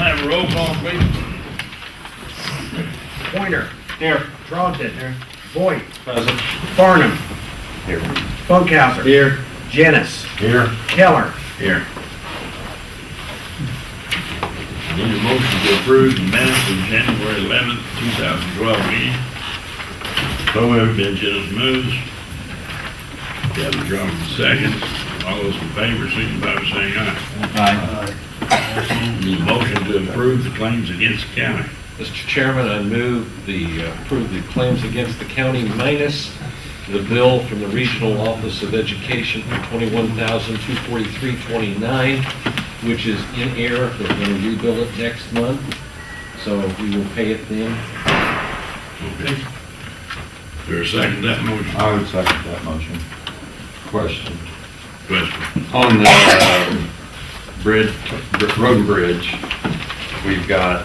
Have a roll call, please. Pointer. Here. Charlton. Here. Voigt. Present. Farnham. Here. Funkhauser. Here. Janice. Here. Keller. Here. Need a motion to approve the minutes of January 11th, 2012 meeting. So moved. Ben Jennings moves. Kevin Drummond seconds. All those in favor, signify by saying aye. Aye. Need a motion to approve the claims against the county. Mr. Chairman, I move approve the claims against the county minus the bill from the Regional Office of Education for $21,243.29, which is in error. They're going to rebill it next month, so we will pay it then. Okay. Is there a second to that motion? I would second that motion. Question. Question. On the road and bridge, we've got,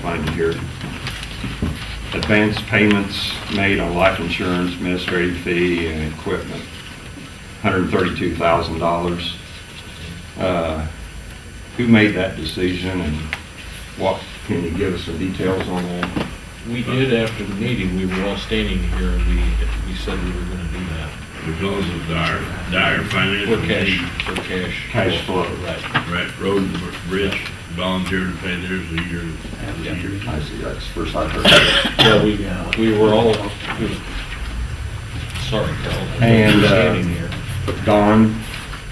find it here, advance payments made on life insurance, administrative fee, and equipment, $132,000. Who made that decision, and what, can you give us some details on that? We did after the meeting. We were all standing here, and we said we were going to do that. Because of dire financial For need. cash. Cash flow. Right. Right, road and bridge volunteered to pay theirs a year. I see, that's the first I've heard of it. Well, we were all, sorry, Carl. And, Standing here. Don,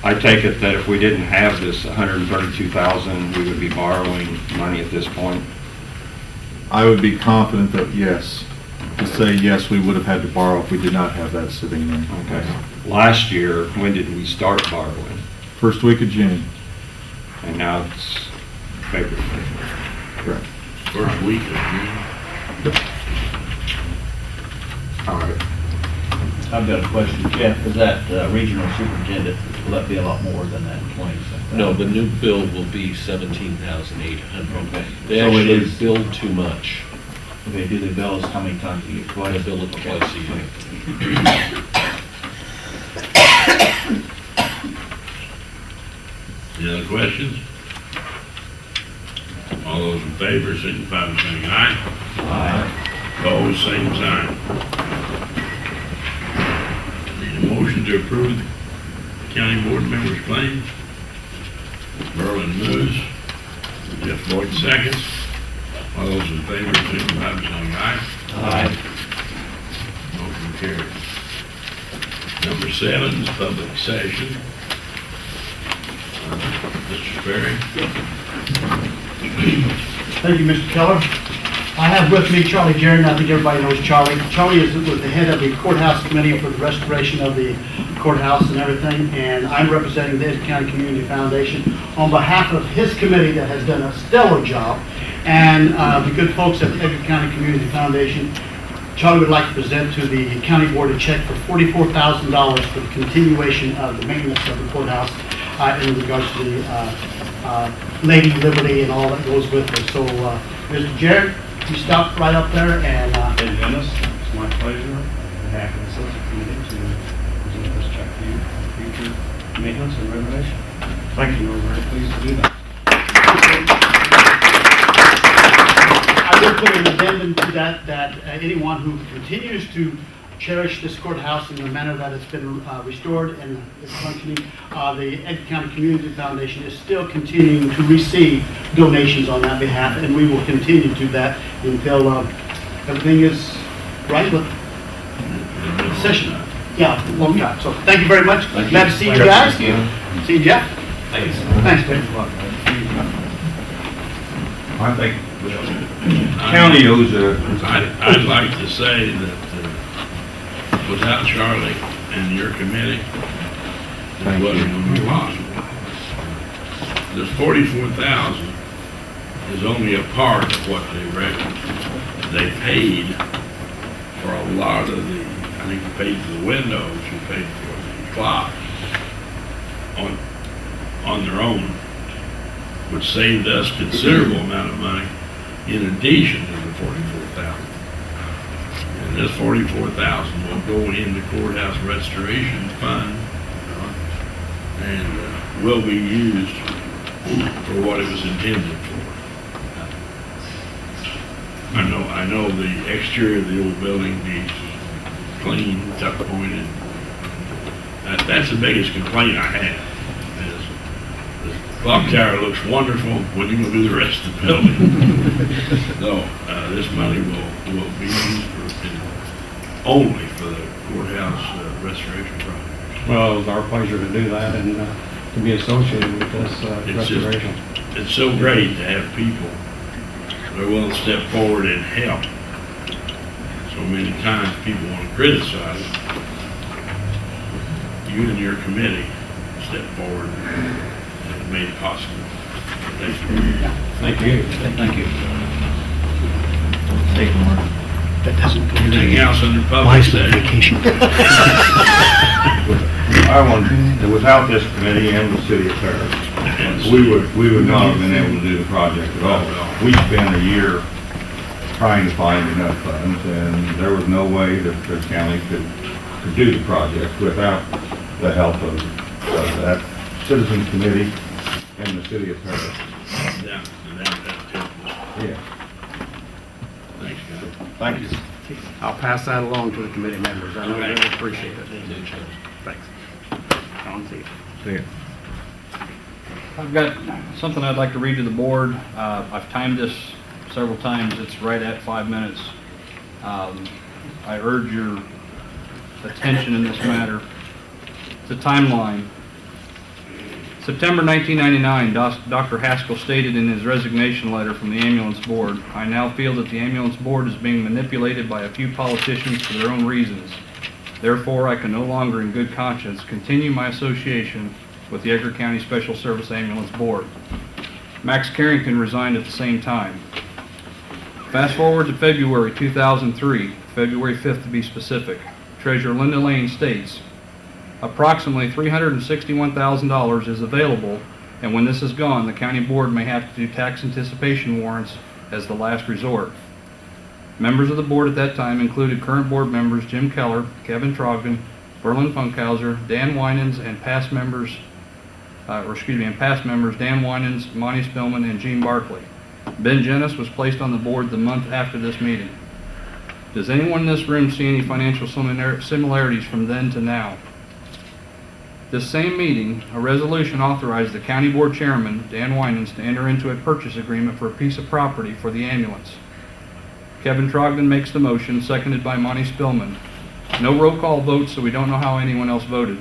I take it that if we didn't have this $132,000, we would be borrowing money at this point? I would be confident that yes, to say yes, we would have had to borrow if we did not have that sitting there. Okay. Last year, when did we start borrowing? First week of June. And now it's February. Correct. First week of June. All right. I've got a question, Jeff, is that regional superintendent, will that be a lot more than that, 20-something? No, the new bill will be $17,800. Okay. They So it actually is- billed too much. Okay, do the bills, how many times do you get I twice? bill it twice a year. Any other questions? All those in favor, signify by saying aye. Aye. Opposed, same sign. Need a motion to approve the county board members' claims. Merlin moves. Jeff Boyd seconds. All those in favor, signify by saying aye. Aye. Motion carries. Number 7 is public session. Mr. Sperry. Thank you, Mr. Keller. I have with me Charlie Jerry, I think everybody knows Charlie. Charlie was the head of the courthouse committee for the restoration of the courthouse and everything, and I'm representing the Edgar County Community Foundation on behalf of his committee that has done a stellar job, and the good folks at the Edgar County Community Foundation. Charlie would like to present to the county board a check for $44,000 for the continuation of the maintenance of the courthouse in regards to the Lady Liberty and all that goes with it. So, Mr. Jarrett, you stop right up there and... Hey Dennis, it's my pleasure on behalf of the Social Committee to present this check to you for future maintenance and renovation. Thank you. We're very pleased to do that. I will put an addendum to that anyone who continues to cherish this courthouse in the manner that it's been restored and is functioning, the Edgar County Community Foundation is still continuing to receive donations on that behalf, and we will continue to do that until everything is right with the session. Yeah, long time. So thank you very much. Glad to see you guys. See you, Jeff. Thanks. Thanks, Dave. I think county owes I'd like to say that without Charlie and your committee, it wasn't going to be possible. This 44,000 is only a part of what they reckon. They paid for a lot of the, I think they paid for the windows, they paid for the clocks on their own, which saved us considerable amount of money in addition to the 44,000. And this 44,000 will go in the courthouse restoration fund and will be used for what it was intended for. I know the exterior of the old building needs clean, tuck pointed. That's the biggest complaint I have, is the clock tower looks wonderful when you go do the rest of the building. So, this money will be used only for the courthouse restoration project. Well, it was our pleasure to do that and to be associated with this It's just- restoration. It's so great to have people that are willing to step forward and help. So many times people want to criticize. You and your committee stepped forward and made it possible. Thank you. Thank you. Thank you. That doesn't go Anything else under public my safety? vacation. I want, without this committee and the city of Paris, we would not have been able to do the project at all. We spent a year trying to find enough funds, and there was no way that the county could do the project without the help of that citizens committee and the city of Paris. Yeah, and that's typical. Yeah. Thanks, guys. Thank you. I'll pass that along to the committee members. I know they Okay. appreciate it. Thanks. John, see you. I've got something I'd like to read to the board. I've timed this several times. It's right at 5 minutes. I urge your attention in this matter. It's a timeline. September 1999, Dr. Haskell stated in his resignation letter from the ambulance board, "I now feel that the ambulance board is being manipulated by a few politicians for their own reasons. Therefore, I can no longer in good conscience continue my association with the Edgar County Special Service Ambulance Board." Max Carrington resigned at the same time. Fast forward to February 2003, February 5th to be specific. Treasurer Linda Lane states, approximately $361,000 is available, and when this is gone, the county board may have to do tax anticipation warrants as the last resort. Members of the board at that time included current board members Jim Keller, Kevin Trogdon, Berlin Funkhauser, Dan Winans, and past members Dan Winans, Monty Spillman, and Gene Barkley. Ben Jennis was placed on the board the month after this meeting. Does anyone in this room see any financial similarities from then to now? This same meeting, a resolution authorized the county board chairman, Dan Winans, to enter into a purchase agreement for a piece of property for the ambulance. Kevin Trogdon makes the motion, seconded by Monty Spillman. No roll call votes, so we don't know how anyone else voted.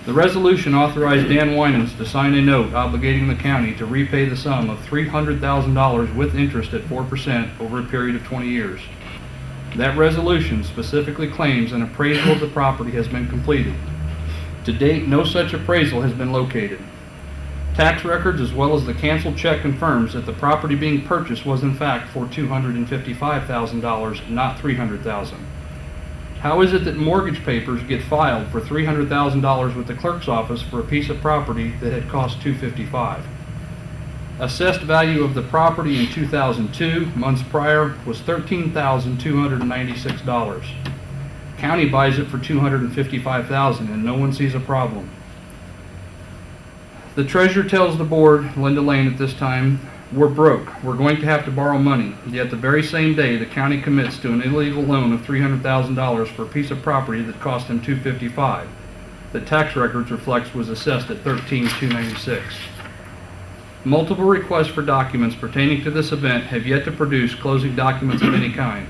The resolution authorized Dan Winans to sign a note obligating the county to repay the sum of $300,000 with interest at 4% over a period of 20 years. That resolution specifically claims an appraisal of the property has been completed. To date, no such appraisal has been located. Tax records as well as the canceled check confirms that the property being purchased was in fact for $255,000, not $300,000. How is it that mortgage papers get filed for $300,000 with the clerk's office for a piece of property that had cost $255,000? Assessed value of the property in 2002, months prior, was $13,296. County buys it for $255,000 and no one sees a problem. The treasurer tells the board, Linda Lane at this time, we're broke. We're going to have to borrow money. Yet the very same day, the county commits to an illegal loan of $300,000 for a piece of property that cost him $255,000. The tax records reflects was assessed at $13,296. Multiple requests for documents pertaining to this event have yet to produce closing documents of any kind.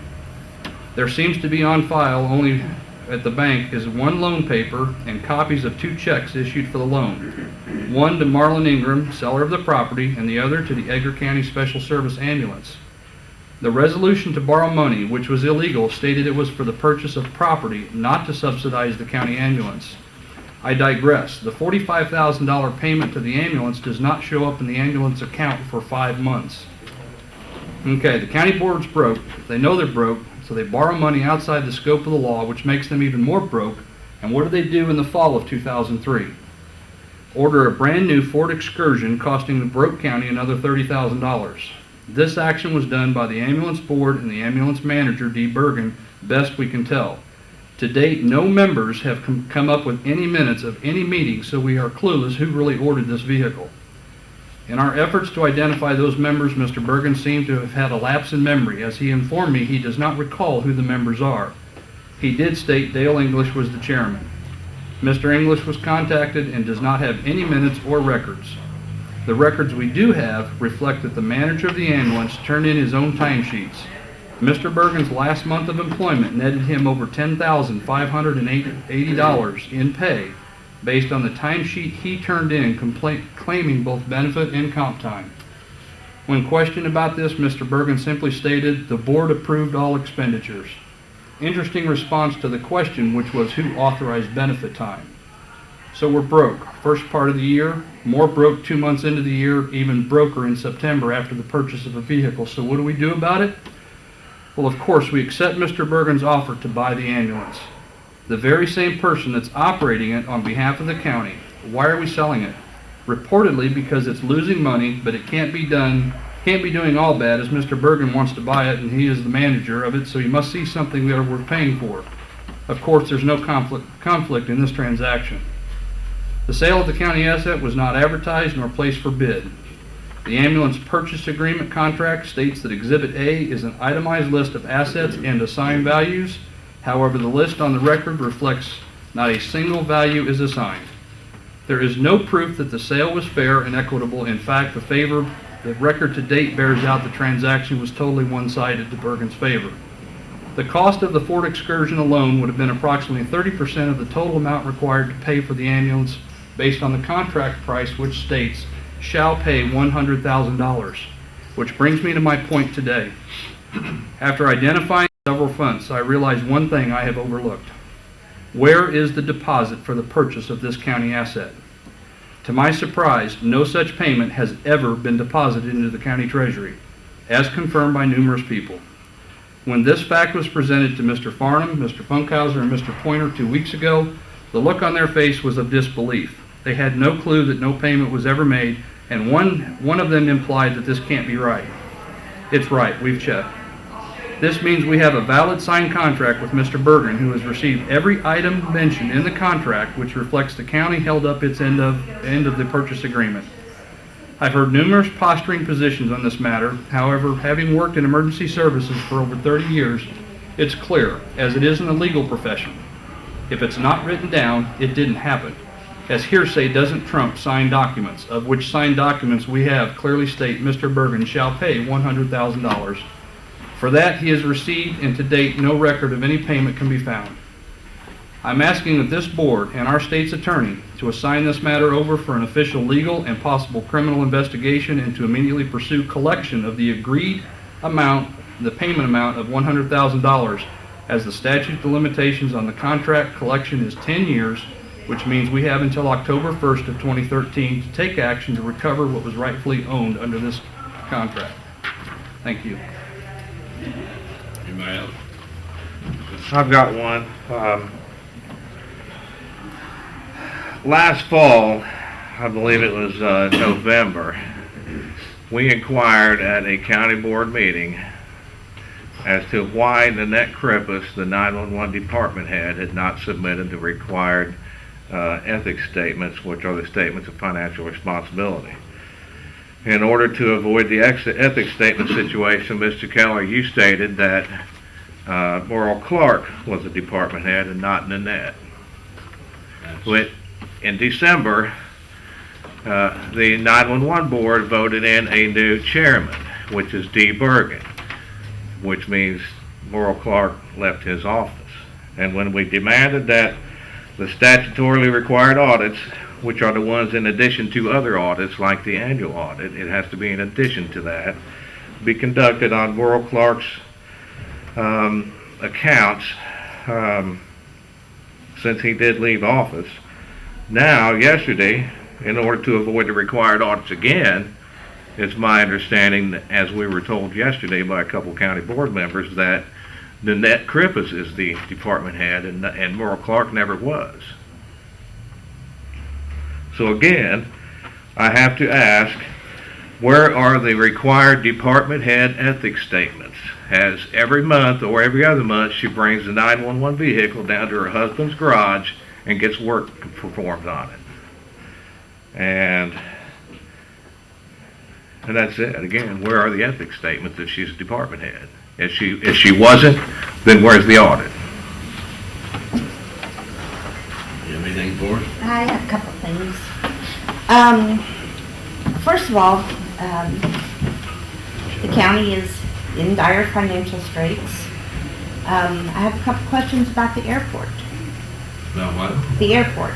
There seems to be on file only at the bank is one loan paper and copies of 2 checks issued for the loan. One to Marlon Ingram, seller of the property, and the other to the Edgar County Special Service Ambulance. The resolution to borrow money, which was illegal, stated it was for the purchase of property, not to subsidize the county ambulance. I digress. The $45,000 payment to the ambulance does not show up in the ambulance account for 5 months. Okay, the county board's broke. They know they're broke, so they borrow money outside the scope of the law, which makes them even more broke. And what do they do in the fall of 2003? Order a brand new Ford Excursion costing the broke county another $30,000. This action was done by the ambulance board and the ambulance manager, D. Bergen, best we can tell. To date, no members have come up with any minutes of any meeting, so we are clueless who really ordered this vehicle. In our efforts to identify those members, Mr. Bergen seemed to have had a lapse in memory, as he informed me he does not recall who the members are. He did state Dale English was the chairman. Mr. English was contacted and does not have any minutes or records. The records we do have reflect that the manager of the ambulance turned in his own timesheets. Mr. Bergen's last month of employment netted him over $10,580 in pay based on the timesheet he turned in claiming both benefit and comp time. When questioned about this, Mr. Bergen simply stated, "The board approved all expenditures." Interesting response to the question, which was who authorized benefit time. So we're broke. First part of the year, more broke 2 months into the year, even broker in September after the purchase of a vehicle. So what do we do about it? Well, of course, we accept Mr. Bergen's offer to buy the ambulance. The very same person that's operating it on behalf of the county. Why are we selling it? Reportedly because it's losing money, but it can't be doing all bad, as Mr. Bergen wants to buy it and he is the manager of it, so he must see something that we're paying for. Of course, there's no conflict in this transaction. The sale of the county asset was not advertised nor placed for bid. The ambulance purchase agreement contract states that Exhibit A is an itemized list of assets and assigned values. However, the list on the record reflects not a single value is assigned. There is no proof that the sale was fair and equitable. In fact, the record to date bears out the transaction was totally one-sided to Bergen's favor. The cost of the Ford Excursion alone would have been approximately 30% of the total amount required to pay for the ambulance based on the contract price, which states shall pay $100,000, which brings me to my point today. After identifying several funds, I realized one thing I have overlooked. Where is the deposit for the purchase of this county asset? To my surprise, no such payment has ever been deposited into the county treasury, as confirmed by numerous people. When this fact was presented to Mr. Farnham, Mr. Funkhauser, and Mr. Pointer 2 weeks ago, the look on their face was of disbelief. They had no clue that no payment was ever made, and one of them implied that this can't be right. It's right, we've checked. This means we have a valid signed contract with Mr. Bergen, who has received every item mentioned in the contract, which reflects the county held up its end of the purchase agreement. I've heard numerous posturing positions on this matter. However, having worked in emergency services for over 30 years, it's clear, as it is in the legal profession. If it's not written down, it didn't happen, as hearsay doesn't trump signed documents, of which signed documents we have clearly state Mr. Bergen shall pay $100,000. For that, he has received, and to date, no record of any payment can be found. I'm asking that this board and our state's attorney to assign this matter over for an official legal and possible criminal investigation and to immediately pursue collection of the agreed amount, the payment amount of $100,000, as the statute of limitations on the contract collection is 10 years, which means we have until October 1st of 2013 to take action to recover what was rightfully owned under this contract. Thank you. Anybody else? I've got one. Last fall, I believe it was November, we inquired at a county board meeting as to why Nanette Krippus, the 911 department head, had not submitted the required ethics statements, which are the statements of financial responsibility. In order to avoid the ethics statement situation, Mr. Keller, you stated that Merle Clark was the department head and not Nanette. In December, the 911 board voted in a new chairman, which is D. Bergen, which means Merle Clark left his office. And when we demanded that the statutorily required audits, which are the ones in addition to other audits like the annual audit, it has to be in addition to that, be conducted on Merle Clark's accounts since he did leave office. Now, yesterday, in order to avoid the required audits again, it's my understanding, as we were told yesterday by a couple county board members, that Nanette Krippus is the department head and Merle Clark never was. So again, I have to ask, where are the required department head ethics statements? As every month or every other month she brings the 911 vehicle down to her husband's garage and gets work performed on it. And And that's it. Again, where are the ethics statements if she's a department head? If she wasn't, then where's the audit? You have anything for us? I have a couple of things. First of all, the county is in dire financial straits. I have a couple questions about the airport. About what? The airport.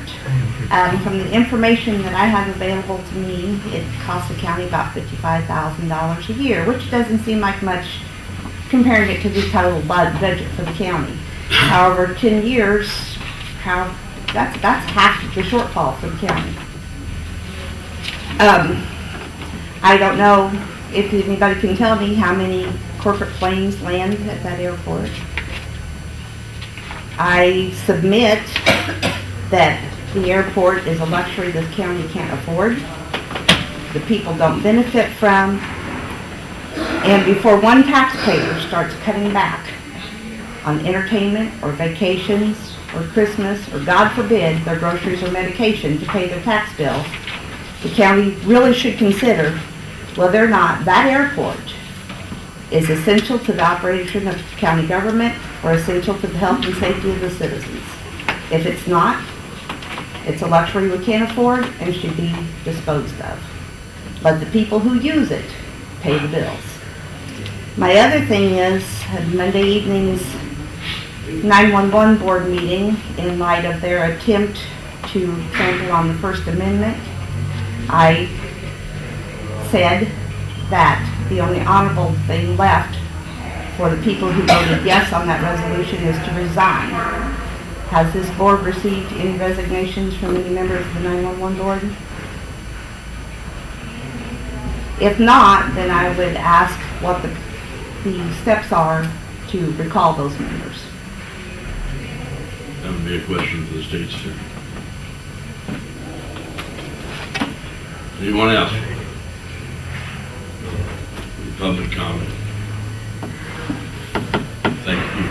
From the information that I have available to me, it costs the county about $55,000 a year, which doesn't seem like much comparing it to the total budget for the county. However, 10 years, that's half the shortfall for the county. I don't know if anybody can tell me how many corporate planes land at that airport. I submit that the airport is a luxury this county can't afford, the people don't benefit from, and before one taxpayer starts cutting back on entertainment or vacations or Christmas or, God forbid, their groceries or medication to pay their tax bill, the county really should consider whether or not that airport is essential to the operation of county government or essential to the health and safety of the citizens. If it's not, it's a luxury we can't afford and should be disposed of. Let the people who use it pay the bills. My other thing is Monday evening's 911 board meeting, in light of their attempt to trample on the First Amendment, I said that the only honorable thing left for the people who voted yes on that resolution is to resign. Has this board received any resignations from any members of the 911 board? If not, then I would ask what the steps are to recall those members. That would be a question for the state attorney. Anyone else? Public comment. Thank you.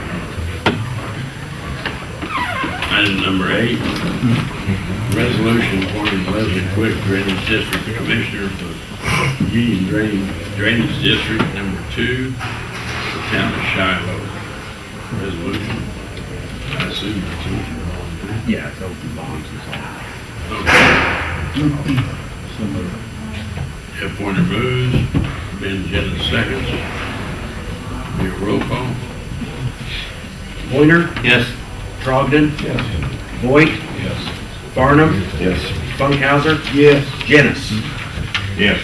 Item number 8, resolution appointing Leslie Quick, Drainage District Commissioner for Union Drainage District number 2, the town of Shiloh. Resolution. I assume it's open. Yeah, it's open bonds and Okay. Jeff Pointer moves, Ben Jennings seconds. Be a roll call. Pointer? Yes. Trogdon? Yes. Voight? Yes. Farnham? Yes. Funkhauser? Yes. Jennings? Yes.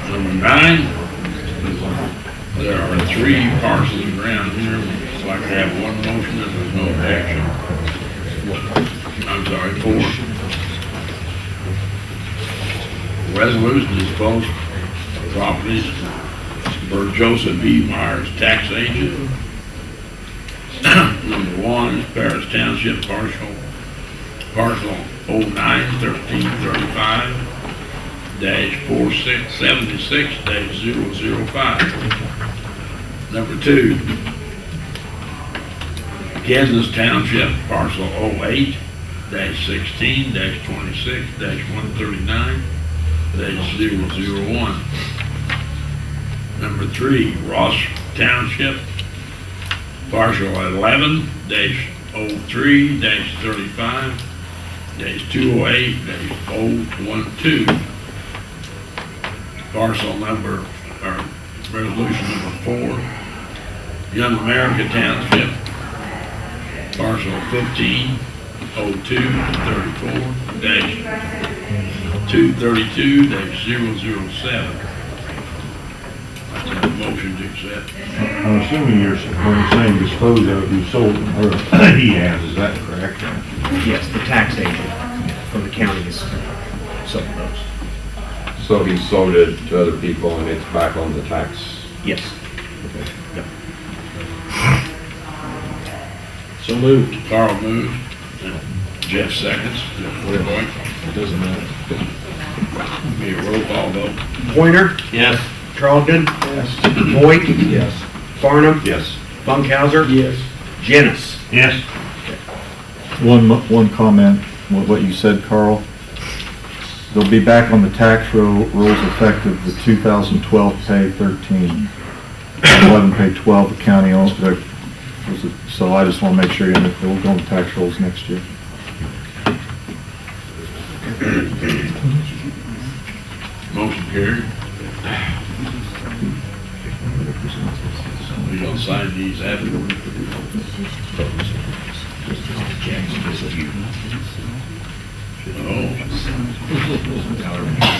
Number 9, there are 3 parcels of ground here. I'd like to have one motion if there's no objection. I'm sorry, 4. Resolution to dispose of properties for Joseph B. Myers, tax agent. Number 1 is Paris Township parcel 09-1335-4676-005. Number 2, Kansas Township parcel 08-16-26-139. -001. Number 3, Ross Township, partial 11-03-35-208-012. Parcel number, or resolution number 4, Young America Township, parcel 15-02-34-232-007. Motion to accept. I'm assuming when you're saying dispose of, you sold, or he has, is that correct? Yes, the tax agent for the county is sold those. So he sold it to other people and it's back on the tax? Yes. Yep. So moved. Carl moved. Jeff seconds. It doesn't matter. Be a roll call vote. Pointer? Yes. Charlton? Yes. Voigt? Yes. Farnum? Yes. Funkhauser? Yes. Janice? Yes. One comment, with what you said, Carl. They'll be back on the tax rolls effective the 2012 pay 13. 11 pay 12, the county owns, so I just want to make sure that they will go on the tax rolls next year. Motion carried. We gonna sign these after.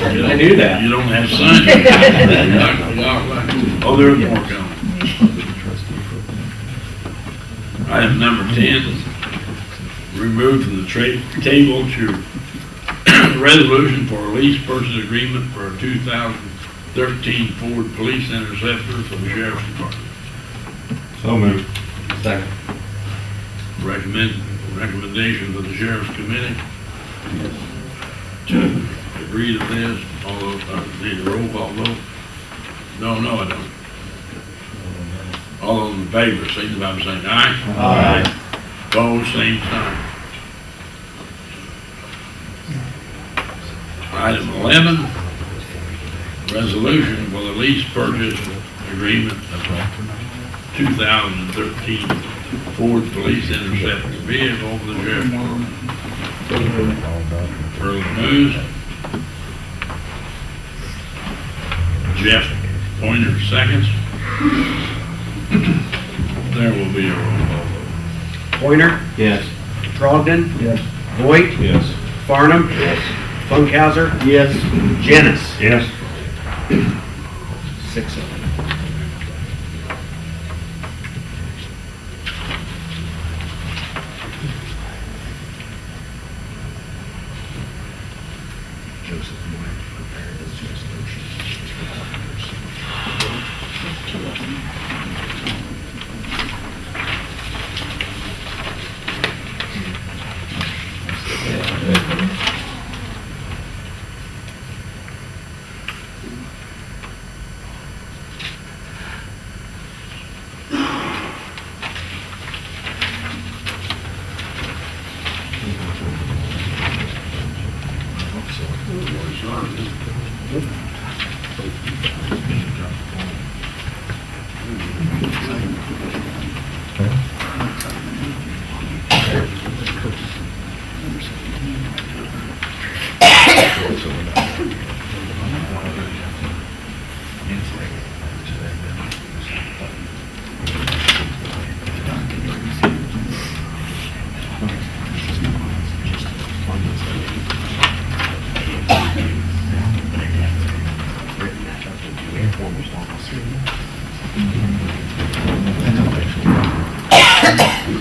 I knew that. You don't have to sign it. Oh, there's more coming. Item number 10, removed from the table to resolution for a lease purchase agreement for a 2013 Ford Police Interceptor for the Sheriff's Department. So moved. Second. Recommendation for the Sheriff's Committee. Agree to this, all those, need a roll call vote? No, I don't. All those in favor, signify by saying aye. Aye. Opposed, same sign. Item 11, resolution for the lease purchase agreement of 2013 Ford Police Interceptor vehicle for the Sheriff's Department. Early moves. Jeff Pointer seconds. There will be a roll call vote. Pointer? Yes. Charlton? Yes. Voigt? Yes. Farnum? Yes. Funkhauser? Yes. Janice? Yes. 6-0.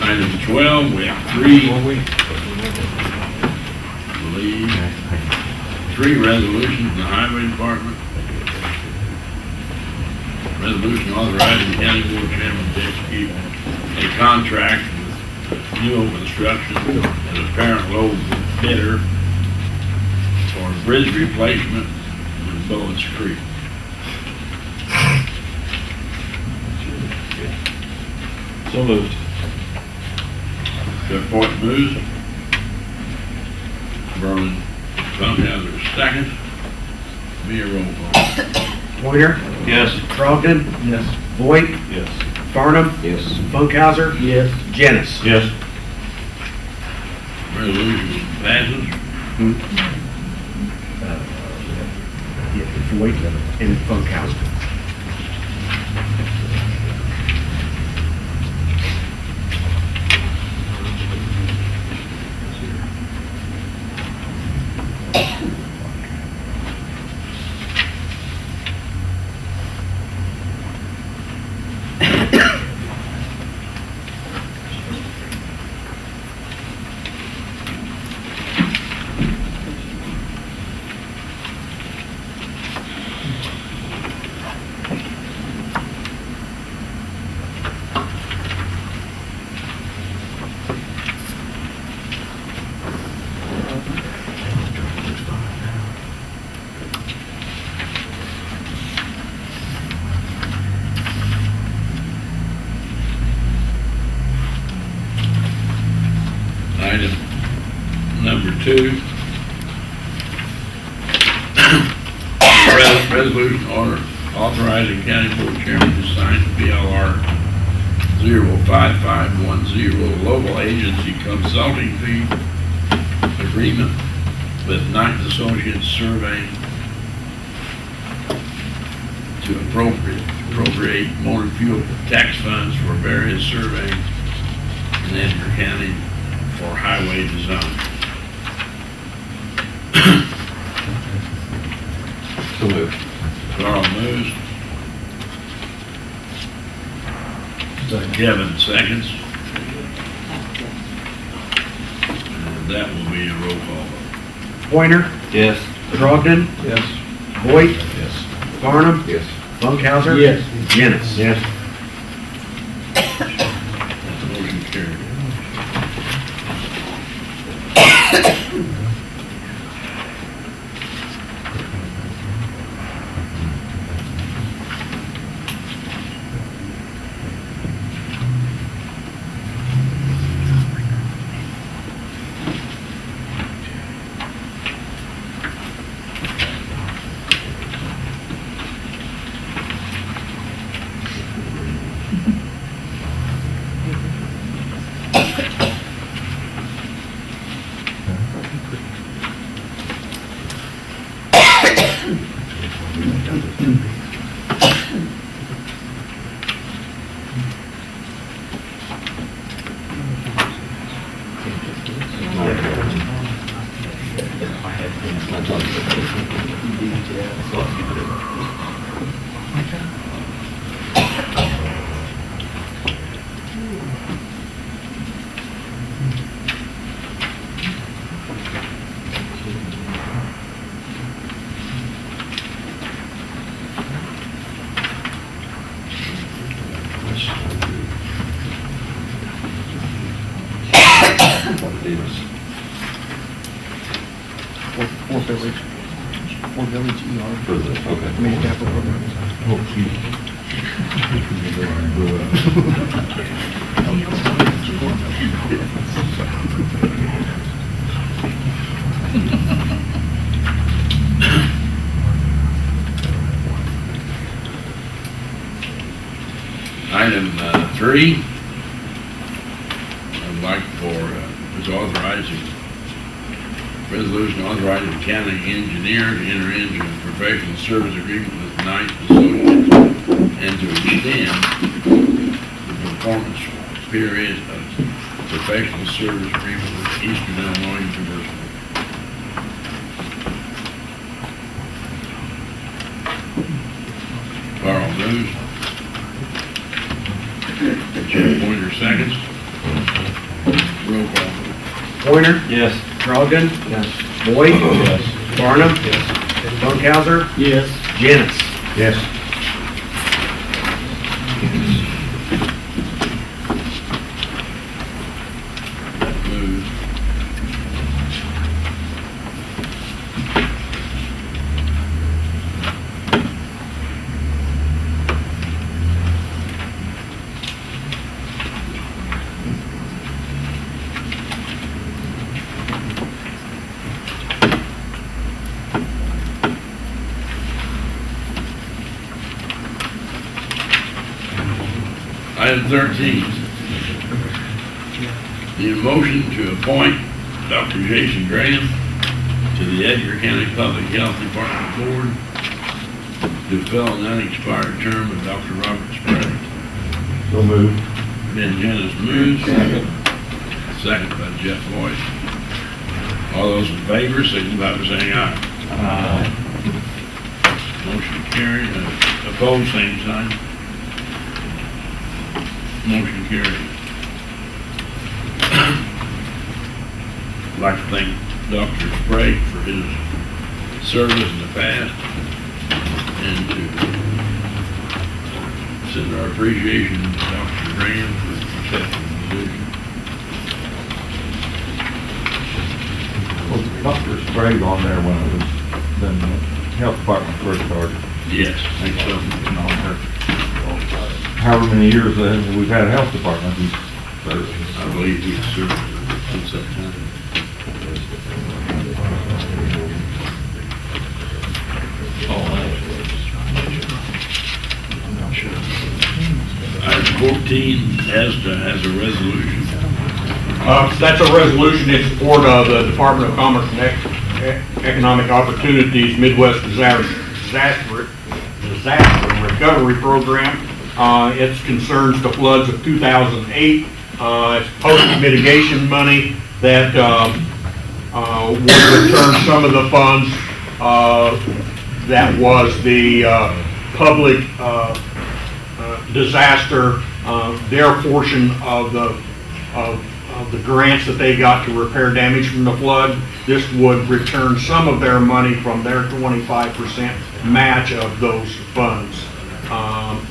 Item 12, we have three resolutions in the Highway Department. Resolution authorizing county board chairman to execute a contract with Newell Construction as apparent low bidder for bridge replacement in Bullets Creek. So moved. Jeff Boyd moves. Berlin Funkhauser seconds. Be a roll call. Pointer? Yes. Trogdon? Yes. Voight? Yes. Farnum? Yes. Funkhauser? Yes. Janice? Yes. Resolution passes. Yeah, Voight and Funkhauser. Item number 2. Resolution authorizing county board chairman to sign PLR 05510 local agency consulting fee agreement with Knight Associates Surveying to appropriate motor fuel tax funds for various surveys in Edgar County for highway design. So moved. Carl moves. Kevin seconds. And that will be a roll call vote. Pointer? Yes. Trogdon? Yes. Voight? Yes. Farnum? Yes. Funkhauser? Yes. Janice? Yes. Motion carried. For village ER. For the, okay. I mean, capital programs. Item 3, I'd like is authorizing, resolution authorizing county engineer to enter into a professional service agreement with Knight Associates and to extend the performance period of professional service agreement with Eastern Illinois University. Carl moves. Jim Pointer seconds. Roll call. Pointer? Yes. Trogdon? Yes. Voight? Yes. Farnum? Funkhauser? Yes. Janice? Yes. Moves. Item 13. The motion to appoint Dr. Jason Graham to the Edgar County Public Health Department Board to fill an unexpired term of Dr. Robert Sprague. So moved. Ben Jennings moves. Second by Jeff Boyd. All those in favor, signify by saying aye. Motion carried. Opposed, same sign. Motion carried. I'd like to thank Dr. Sprague for his service in the past and to send our appreciation to Dr. Graham for accepting the position. Was Dr. Sprague on there when it was, then the health department first started? Yes, I think so. And on there. However many years we've had a health department, he's served. I believe he served since that time. Item 14, ESTA has a resolution. That's a resolution in support of the Department of Commerce and Economic Opportunities Midwest Disaster Recovery Program. It concerns the floods of 2008. It's post-mitigation money that will return some of the funds that was the public disaster, their portion of the grants that they got to repair damage from the flood. This would return some of their money from their 25% match of those funds.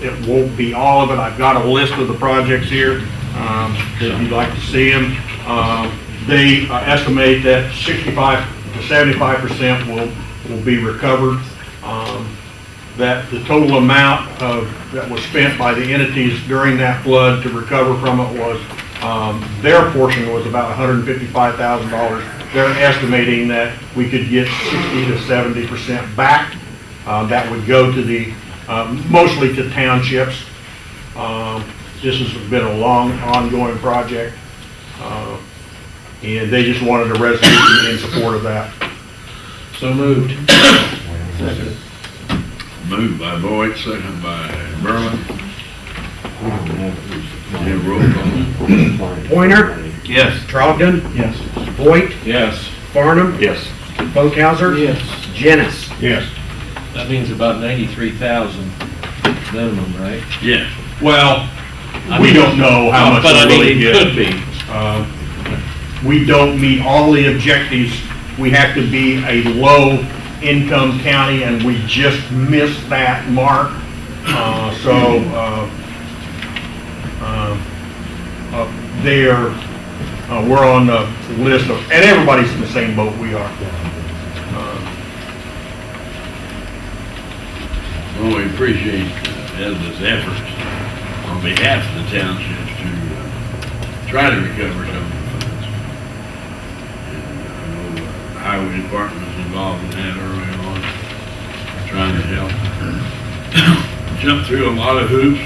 It won't be all of it. I've got a list of the projects here if you'd like to see them. They estimate that 65 to 75% will be recovered. That the total amount that was spent by the entities during that flood to recover from it was, their portion was about $155,000. They're estimating that we could get 60 to 70% back. That would go to the, mostly to townships. This has been a long, ongoing project. And they just wanted a resolution in support of that. So moved. Moved by Boyd, second by Berlin. Have roll call. Pointer, Yes. Trogdon, Yes. Voight, Yes. Farnum, Yes. Funkhauser, Yes. Jennings. Yes. That means about 93,000 minimum, right? Yes. Well, I we mean- don't know how much But I we'll mean, really it get. could be. We don't meet all the objectives. We have to be a low-income county, and we just missed that mark. We're on the list of, and everybody's in the same boat we are. Well, we appreciate ESDA's efforts on behalf of the townships to try to recover some of the funds. And I know the highway department was involved in that early on, trying to help. Jump through a lot of hoops,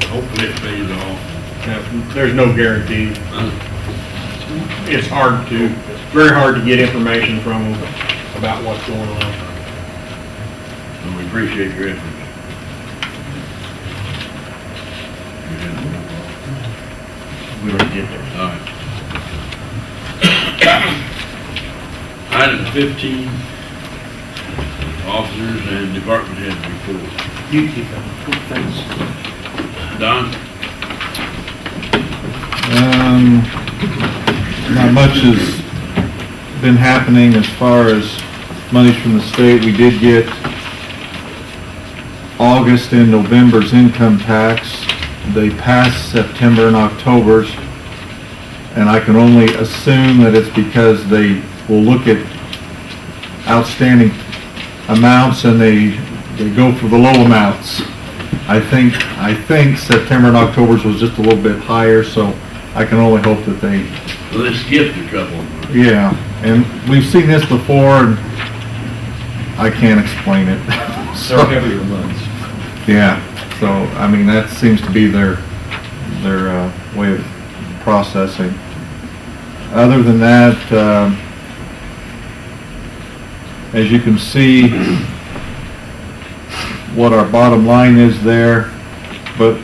hopefully it pays off. There's no guarantee. It's very hard to get information from them about what's going on. And we appreciate your efforts. We already did that. All right. Item 15, officers and department head report. You keep them. Thanks. Don? Not much has been happening as far as monies from the state. We did get August and November's income tax. They passed September and October's, and I can only assume that it's because they will look at outstanding amounts and they go for the low amounts. I think September and October's was just a little bit higher, so I can only hope that they, Well, they skipped a couple. yeah, and we've seen this before, and I can't explain it. So, They're heavier months. yeah, so, I mean, that seems to be their their way of processing. Other than that, as you can see, what our bottom line is there, but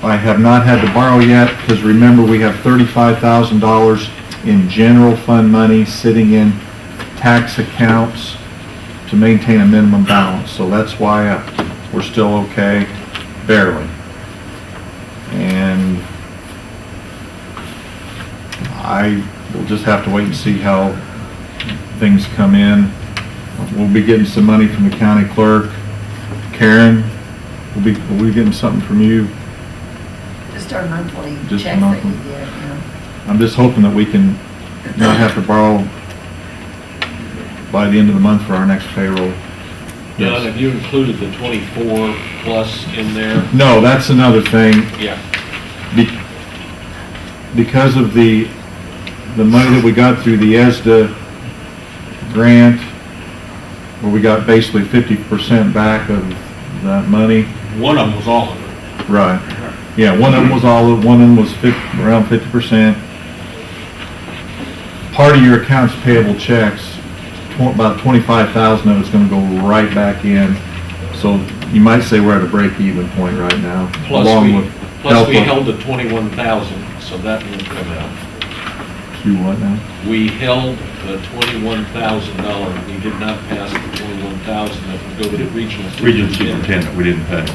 I have not had to borrow yet, because remember, we have $35,000 in general fund money sitting in tax accounts to maintain a minimum balance, so that's why we're still okay, barely. And I will just have to wait and see how things come in. We'll be getting some money from the county clerk. Karen, will we getting something from you? Just our monthly Just check that monthly? you get, you know. I'm just hoping that we can not have to borrow by the end of the month for our next payroll. John, have you included the 24 plus in there? No, that's another thing. Yeah. Because of the money that we got through the ESDA grant, where we got basically 50% back of that money. One of them was all of it. Right. Yeah, one of them was all of, one of them was around 50%. Part of your accounts payable checks, about 25,000 of it's going to go right back in. So you might say we're at a break-even point right now. Plus along we, with plus we help held the 21,000, so that will come out. to what now? We held the $21,000. We did not pass the 21,000 that would go to the regional Superintendent, we didn't pay.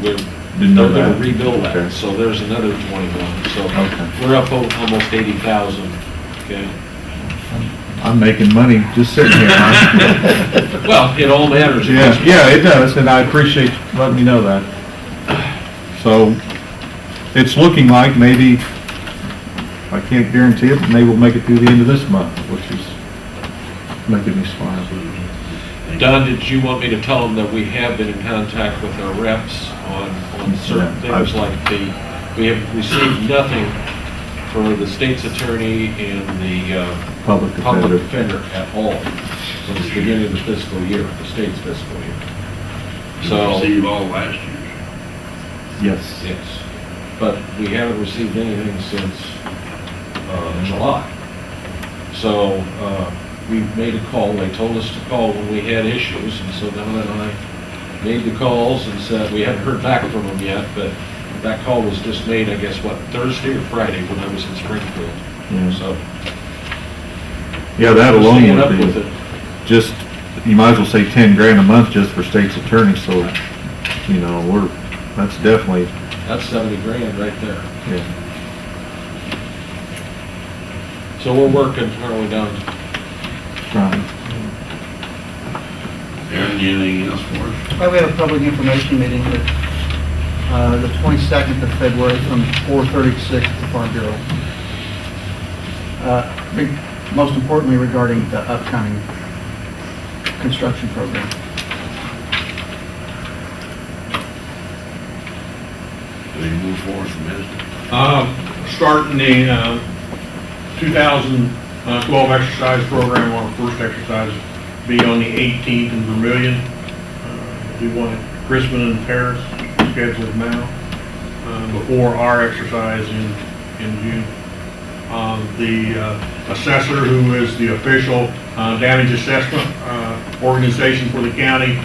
We're Didn't know they're that. going to rebuild that, Okay. so there's another 21. So Okay. we're up almost 80,000. Okay. I'm making money just sitting here, huh? Well, it all matters. Yeah, it does, and I appreciate you letting me know that. So, it's looking like maybe, I can't guarantee it, but maybe we'll make it through the end of this month, which is making me smile. Don, did you want me to tell them that we have been in contact with our reps on certain Yeah, things like we have received nothing for the state's attorney and the Public public defender. defender at all since the beginning of the fiscal year, the state's fiscal year. We So, received all last year. Yes. yes, but we haven't received anything since July. So, we made a call, they told us to call when we had issues, and so Donna and I made the calls and said, we haven't heard back from them yet, but that call was just made, I guess, what, Thursday or Friday when I was in Springfield. Yeah. So, Yeah, that we're alone staying up would with be it. just, you might as well say 10 grand a month just for state's attorney, so, you know, that's definitely, That's 70 grand right there. yeah. So we're working, aren't we, Don? Right. Aaron, you anything else for us? Well, we have a public information meeting the 22nd of February from 4:30 to 6 at the Farm Bureau. Most importantly regarding the upcoming construction program. Do we move forward from this? Starting the 2012 exercise program, our first exercise will be on the 18th in Vermillion. We want Crispin and Paris scheduled now before our exercise in June. The assessor, who is the official damage assessment organization for the county,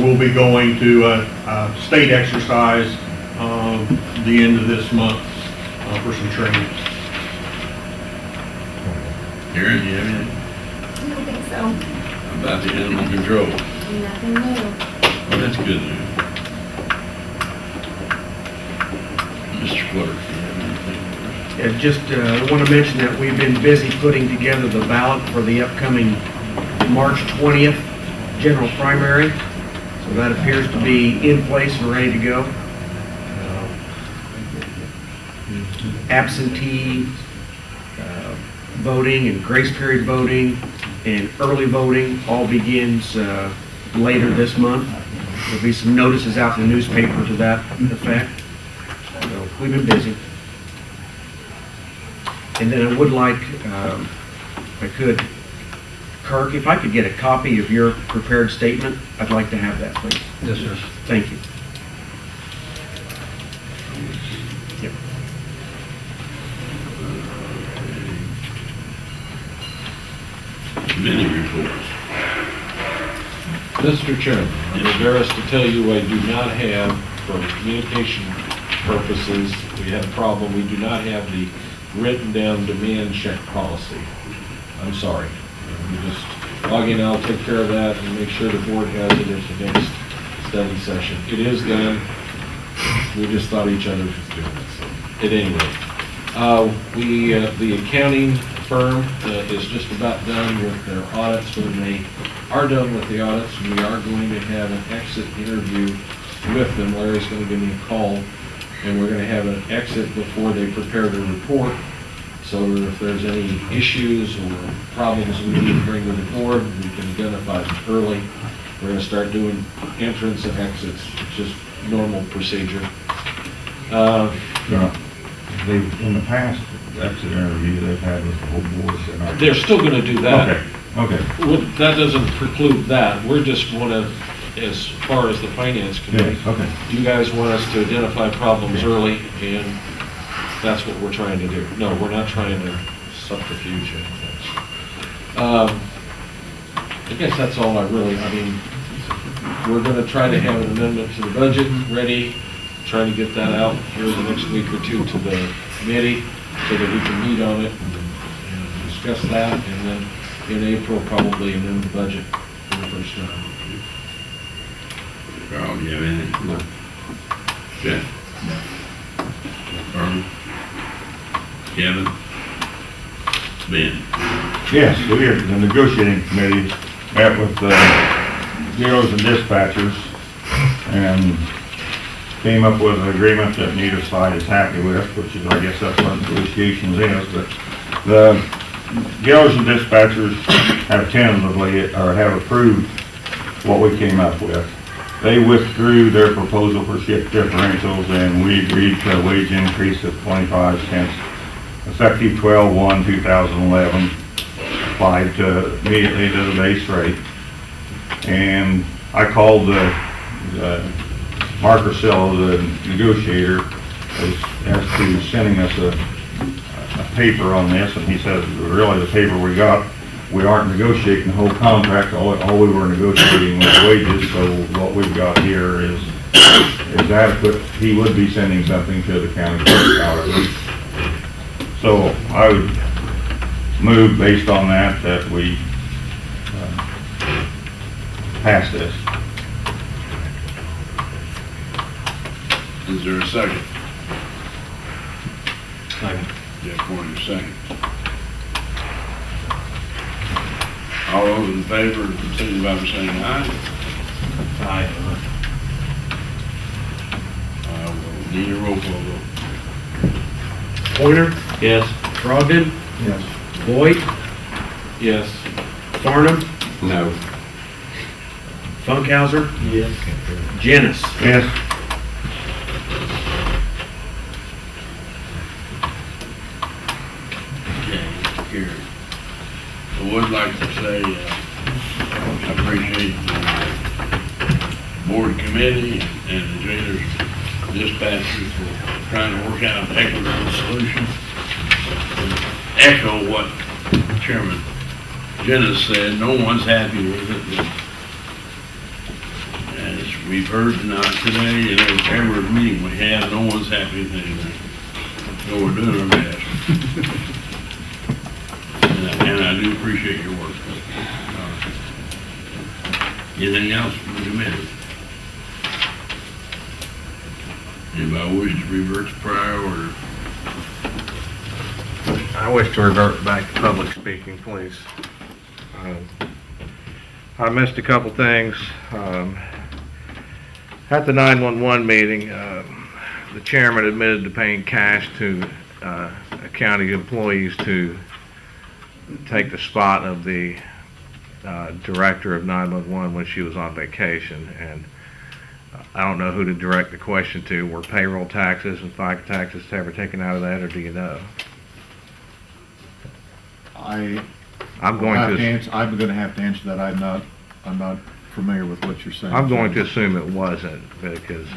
will be going to a state exercise the end of this month for some training. Aaron, you have anything? I don't think so. How about the animal control? Nothing new. Well, that's good news. Mr. Clerk, do you have anything for us? Yeah, just want to mention that we've been busy putting together the ballot for the upcoming March 20th general primary. So that appears to be in place and ready to go. Absentee voting and grace period voting and early voting all begins later this month. There'll be some notices out in the newspaper to that effect. So we've been busy. And then I would like, if I could, Kirk, if I could get a copy of your prepared statement, I'd like to have that, please. Yes, sir. Thank you. Yep. committee reports. Mr. Chairman, I'm embarrassed to tell you I do not have, for communication purposes, we had a problem, we do not have the written down demand check policy. I'm sorry. We just log in, I'll take care of that and make sure the board has it at the next study session. It is done. We just thought each other was doing it. So, at any rate, the accounting firm is just about done with their audits. When they are done with the audits, we are going to have an exit interview with them. Larry's going to give me a call, and we're going to have an exit before they prepare the report. So if there's any issues or problems we need to bring to the board, we can identify them early. We're going to start doing entrance and exits, just normal procedure. They've, in the past, exit interview they've had with the whole board. They're still going to do that. Okay. Well, that doesn't preclude that. We're just want to, as far as the finance committee, Yes, okay. you guys want us to identify problems early, and that's what we're trying to do. No, we're not trying to subterfuge anything. I guess that's all I mean, we're going to try to have an amendment to the budget ready, trying to get that out here the next week or two to the committee so that we can meet on it and discuss that, and then in April probably amend the budget for the first time. Carl, you have anything? No. Jeff? Carl? Kevin? Ben? Yes, we are, the negotiating committee met with the bureaus and dispatchers and came up with an agreement that neither side is happy with, which is, I guess that's what negotiations is, but the bureaus and dispatchers have tentatively, or have approved what we came up with. They withdrew their proposal for shift differentials, and we agreed to a wage increase of 25 cents, effective 12/1/2011, applied to immediately to the base rate. And I called Mark Ursillo, the negotiator, as to sending us a paper on this, and he said, really, the paper we got, we aren't negotiating the whole contract, all we were negotiating was wages, so what we've got here is adequate. He would be sending something to the county clerk out at least. So I would move based on that we pass this. Is there a second? Second. Jeff Warner, second. All those in favor, signify by saying aye. Aye. We'll need a roll call vote. Pointer, Yes. Brogdon, Yes. Boyd, Yes. Farnham, No. Funkhauser, Yes. Janice. Yes. Okay, carried. I would like to say, I appreciate the board committee and the jailers dispatchers for trying to work out an equitable solution. Echo what Chairman Jennings said, no one's happy with it. As we've heard tonight, today, and every meeting we have, no one's happy with anything. So we're doing our best. And I do appreciate your work. Anything else from the committee? Anybody wish to revert to prior order? I wish to revert back to public speaking, please. I missed a couple things. At the 911 meeting, the chairman admitted to paying cash to county employees to take the spot of the director of 911 when she was on vacation. And I don't know who to direct the question to. Were payroll taxes and FICA taxes ever taken out of that, or do you know? I'm going to have to answer that. I'm not familiar with what you're saying. I'm going to assume it wasn't, because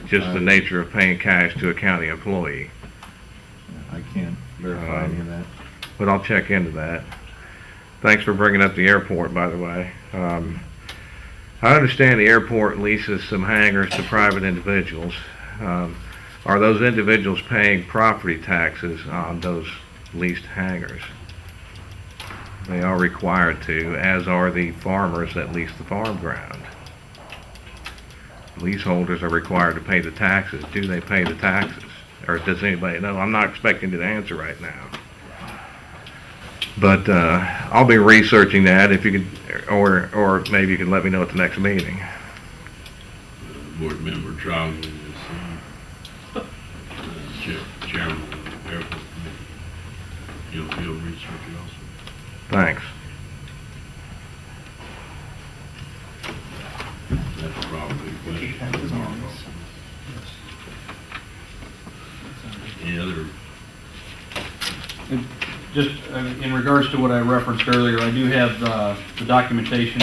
just the nature of paying cash to a county employee. I can't verify any of that. But I'll check into that. Thanks for bringing up the airport, by the way. I understand the airport leases some hangars to private individuals. Are those individuals paying property taxes on those leased hangars? They are required to, as are the farmers that lease the farm ground. Leaseholders are required to pay the taxes. Do they pay the taxes? Or does anybody know? I'm not expecting you to answer right now. But I'll be researching that if you could, or maybe you can let me know at the next meeting. Board member Charlie is chairman of the airport committee. He'll research it also. Thanks. That's probably a question. Any other? Just in regards to what I referenced earlier, I do have the documentation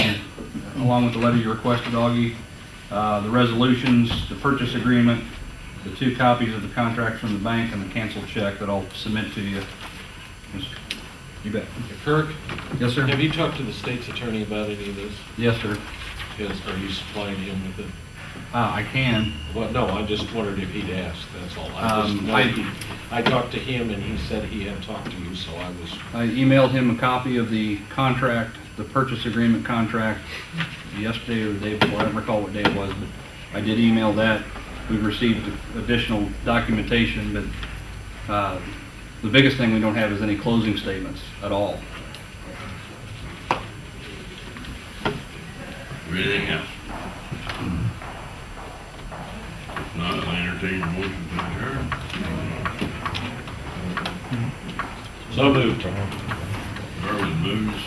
along with the letter you requested, Augie, the resolutions, the purchase agreement, the 2 copies of the contract from the bank, and the canceled check that I'll submit to you. You bet. Kirk? Yes, sir? Have you talked to the state's attorney about any of this? Yes, sir. Are you supplying him with it? I can. Well, no, I just wondered if he'd asked, that's all. I talked to him and he said he had talked to you, so I emailed him a copy of the contract, the purchase agreement contract, yesterday or the day before. I don't recall what day it was, but I did email that. We've received additional documentation, but the biggest thing we don't have is any closing statements at all. Anything else? If not, I'll entertain a motion to adjourn. So moved. Merlin moves.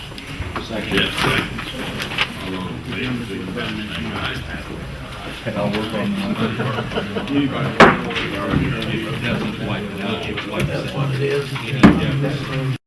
Second. Jeff seconds. All those in favor, signify by saying aye. And I'll work on That's what it is.